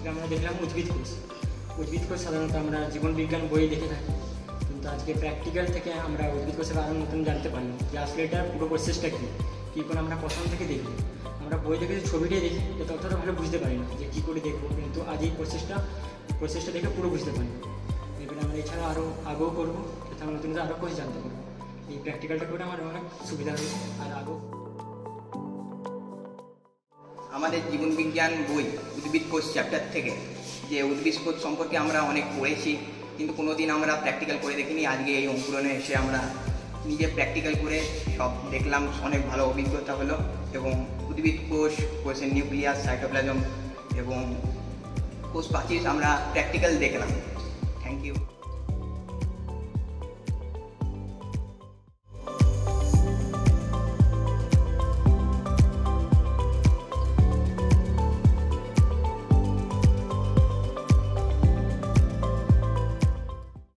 আজকে আমরা দেখলাম উদ্ভিদ কোষ। উদ্ভিদ কোষ সাধারণত আমরা জীবন বিজ্ঞান বই দেখে থাকি, কিন্তু আজকে প্র্যাকটিক্যাল থেকে আমরা উদ্ভিদ কোষের আরও নতুন জানতে পারলাম যে আসলে এটার পুরো প্রসেসটা কী করে আমরা প্রথম থেকে দেখি। আমরা বই দেখে ছবিটাই দেখি, এটা অতটা ভালো বুঝতে পারি না যে কী করে দেখবো, কিন্তু আজ এই প্রসেসটা দেখে পুরো বুঝতে পারি। এবারে আমরা এছাড়া আরও আগেও করবো, যাতে আমরা নতুন আরও কোষ জানতে পারবো। এই প্র্যাকটিক্যালটা করে আমার অনেক সুবিধা হয়েছে। আর আগেও আমাদের জীবনবিজ্ঞান বই উদ্ভিদ কোষ চ্যাপ্টার থেকে যে উদ্ভিদ কোষ সম্পর্কে আমরা অনেক পড়েছি, কিন্তু কোনো দিন আমরা প্র্যাকটিক্যাল করে দেখিনি। আজকে এই অঙ্কুরণে এসে আমরা নিজে প্র্যাকটিক্যাল করে সব দেখলাম, অনেক ভালো অভিজ্ঞতা হলো। এবং উদ্ভিদ কোষের নিউক্লিয়াস, সাইটোপ্লাজম এবং কোষ প্রাচীর আমরা প্র্যাকটিক্যাল দেখলাম। Thank you.